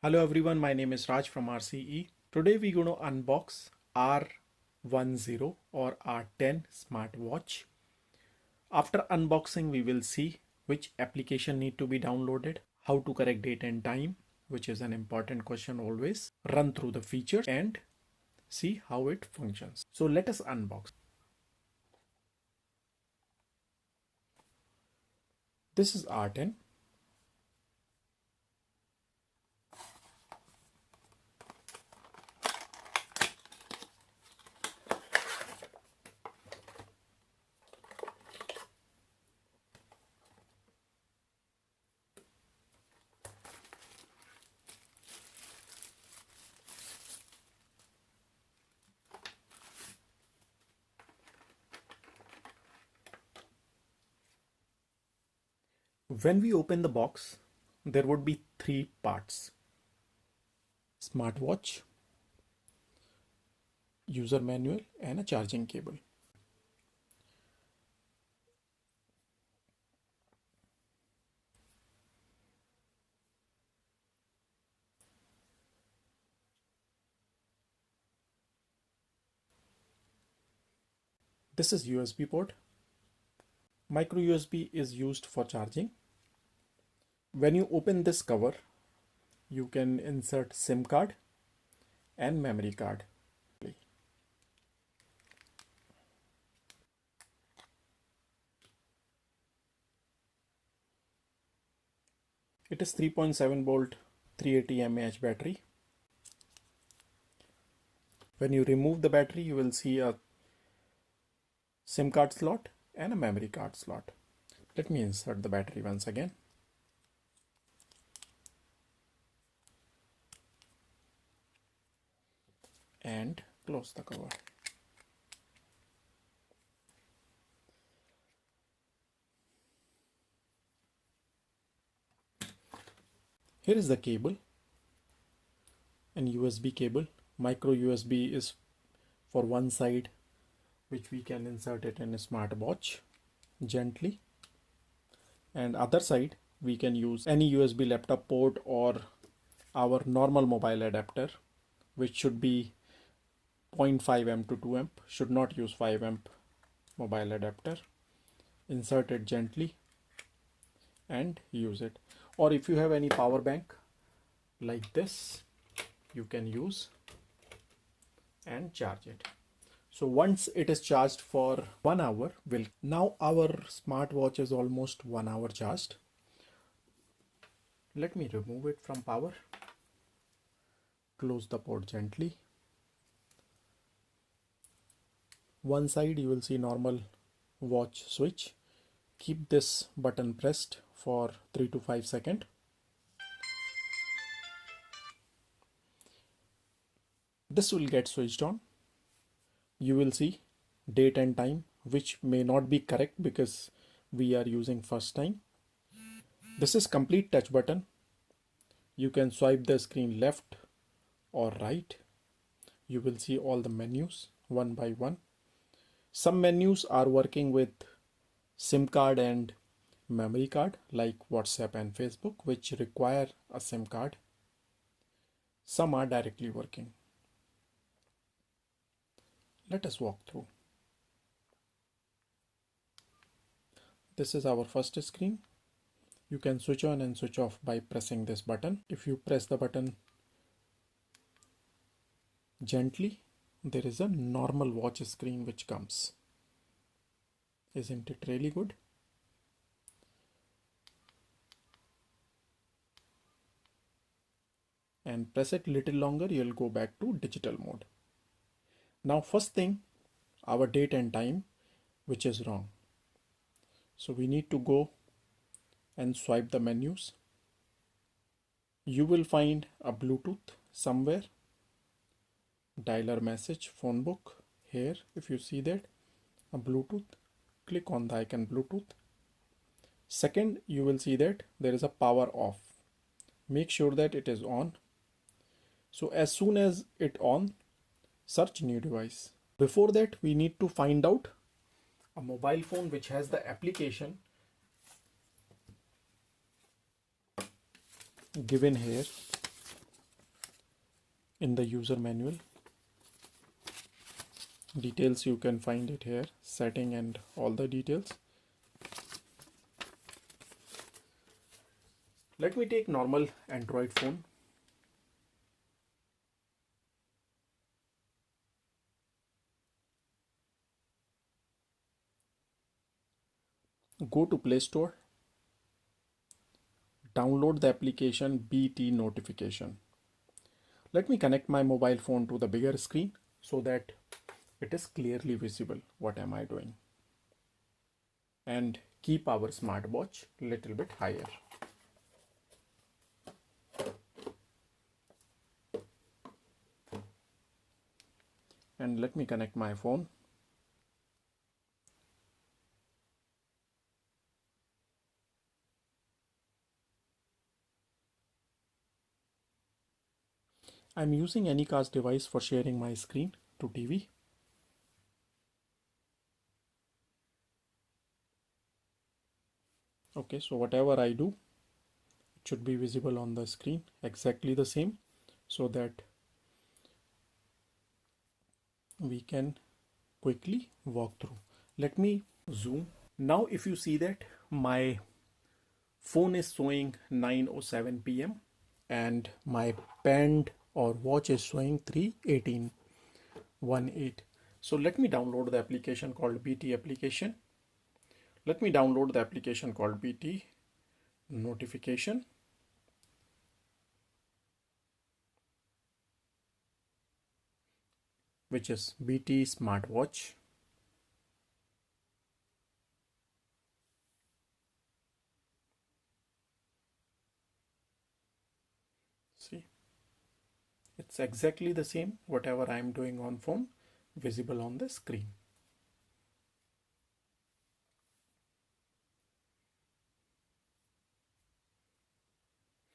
Hello everyone, my name is Raj from RCE. Today we're going to unbox R10 or R10 Smart Watch. After unboxing, we will see which application need to be downloaded, how to correct date and time, which is an important question always, run through the features and see how it functions. So let us unbox. This is R10. When we open the box, there would be three parts: smartwatch, user manual, and a charging cable. This is USB port. Micro USB is used for charging. When you open this cover, you can insert SIM card and memory card. It is 3.7 volt 380 mAh battery. When you remove the battery, you will see a SIM card slot and a memory card slot. Let me insert the battery once again. And close the cover. Here is the cable, an USB cable. Micro USB is for one side, which we can insert it in a smartwatch gently, and other side we can use any USB laptop port or our normal mobile adapter, which should be 0.5 amp to 2 amp, should not use 5 amp mobile adapter. Insert it gently and use it. Or if you have any power bank like this, you can use and charge it. So once it is charged for 1 hour, now our smartwatch is almost 1 hour charged. Let me remove it from power. Close the port gently. One side you will see normal watch switch. Keep this button pressed for 3 to 5 seconds. This will get switched on. You will see date and time, which may not be correct because we are using first time. This is complete touch button. You can swipe the screen left or right. You will see all the menus one by one. Some menus are working with SIM card and memory card, like WhatsApp and Facebook, which require a SIM card. Some are directly working. Let us walk through. This is our first screen. You can switch on and switch off by pressing this button. If you press the button gently, there is a normal watch screen which comes. Isn't it really good? And press it little longer, you'll go back to digital mode. Now first thing, our date and time, which is wrong. So we need to go and swipe the menus. You will find a Bluetooth somewhere, dialer message, phone book. Here, if you see that, a Bluetooth, click on the icon Bluetooth. Second, you will see that there is a power off. Make sure that it is on. So as soon as it on, search new device. Before that, we need to find out a mobile phone which has the application given here. in the user manual. Details you can find it here, setting and all the details. Let me take normal Android phone. Go to Play Store, download the application BT Notification. Let me connect my mobile phone to the bigger screen so that it is clearly visible what am I doing, and keep our smartwatch a little bit higher. And let me connect my phone. I'm using Anycast device for sharing my screen to TV. Okay, so whatever I do, it should be visible on the screen exactly the same, so that we can quickly walk through. Let me zoom. Now if you see that my phone is showing 9:07 p.m. and my band or watch is showing 3:18. So let me download the application called BT application. Let me download the application called BT Notification. Which is BT Smart Watch. See, it's exactly the same whatever I'm doing on phone visible on the screen.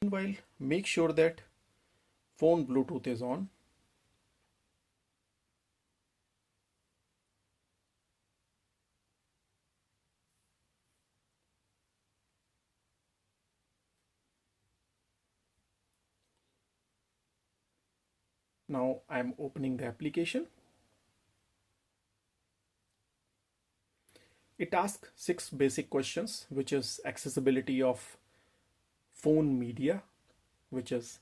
Meanwhile, make sure that phone Bluetooth is on. Now I'm opening the application. It asks 6 basic questions, which is accessibility of phone media, which is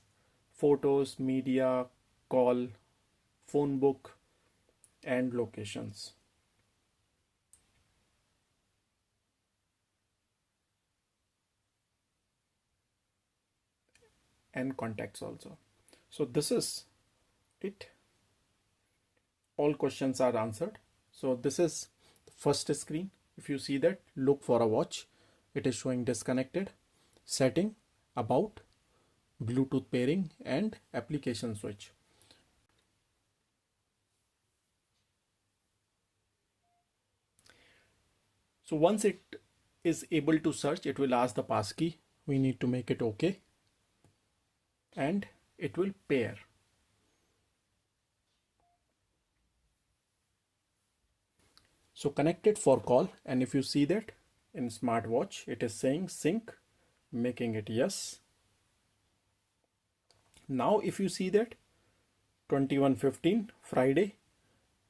photos, media, call, phone book, and locations. And contacts also. So this is it. All questions are answered. So this is the first screen. If you see that, look for a watch. It is showing disconnected, setting, about, Bluetooth pairing, and application switch. So once it is able to search, it will ask the passkey. We need to make it okay. And it will pair. So connected for call, and if you see that in smartwatch, it is saying sync, making it yes. Now if you see that 21:15 Friday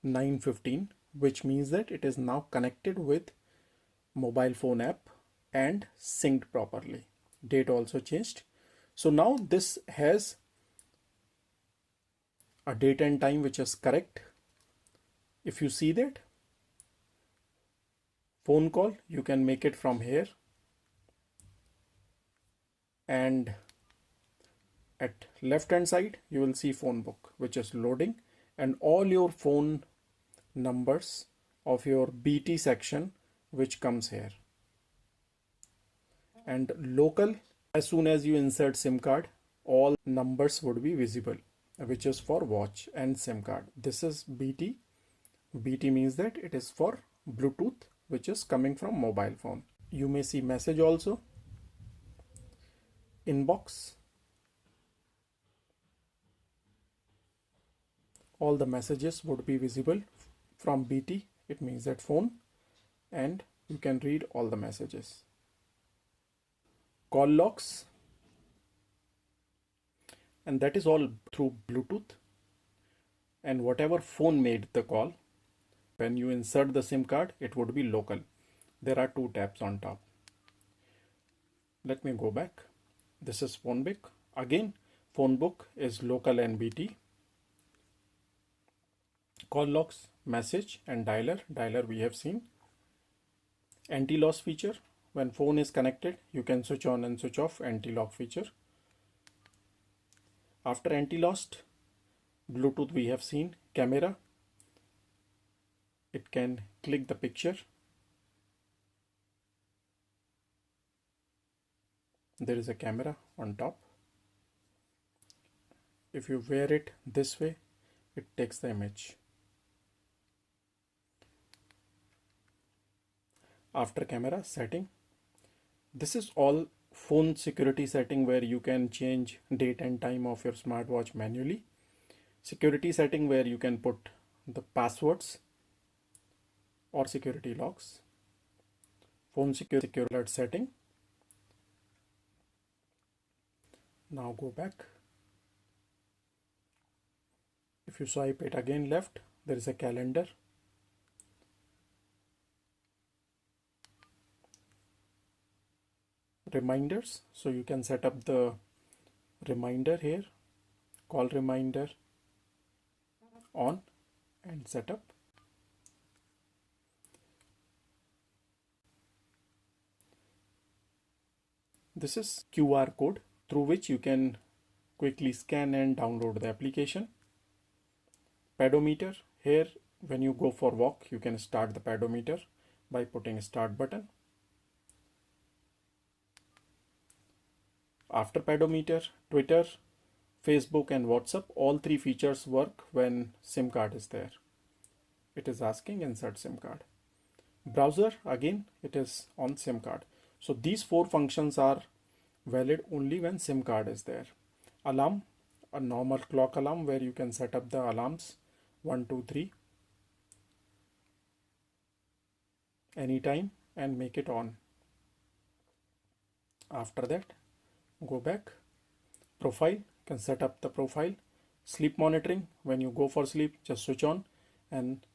9:15, which means that it is now connected with mobile phone app and synced properly. Date also changed. So now this has a date and time which is correct. If you see that phone call, you can make it from here, and at left hand side you will see phone book, which is loading, and all your phone numbers of your BT section which comes here. And local, as soon as you insert SIM card, all numbers would be visible, which is for watch and SIM card. This is BT. BT means that it is for Bluetooth, which is coming from mobile phone. You may see message also, inbox, all the messages would be visible from BT. It means that phone, and you can read all the messages. Call logs, and that is all through Bluetooth. and whatever phone made the call, when you insert the SIM card, it would be local. There are two tabs on top. Let me go back. This is phone book. Again, phone book is local NBT. Call logs, message, and dialer. Dialer we have seen. Anti-loss feature. When phone is connected, you can switch on and switch off anti-lock feature. After anti-loss, Bluetooth we have seen. Camera. It can click the picture. There is a camera on top. If you wear it this way, it takes the image. After camera setting, this is all phone security setting where you can change date and time of your smartwatch manually. Security setting where you can put the passwords or security locks. Phone secure alert setting. Now go back. If you swipe it again left, there is a calendar. Reminders, so you can set up the reminder here, call reminder on and set up. This is QR code through which you can quickly scan and download the application. Pedometer, here when you go for walk, you can start the pedometer by putting start button. After pedometer, Twitter, Facebook and WhatsApp, all three features work when SIM card is there. It is asking insert SIM card. Browser, again it is on SIM card. So these four functions are valid only when SIM card is there. Alarm, a normal clock alarm where you can set up the alarms 1, 2, 3 anytime and make it on. After that, go back. Profile, can set up the profile. Sleep monitoring, when you go for sleep, just switch on, and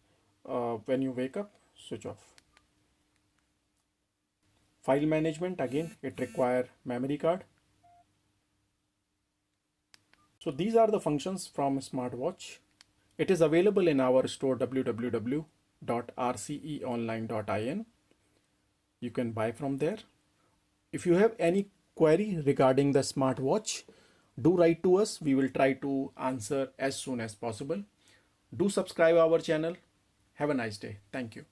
when you wake up, switch off. File management, again it require memory card. So these are the functions from smartwatch. It is available in our store www.rceonline.in. You can buy from there. If you have any query regarding the smartwatch, do write to us. We will try to answer as soon as possible. Do subscribe our channel. Have a nice day. Thank you.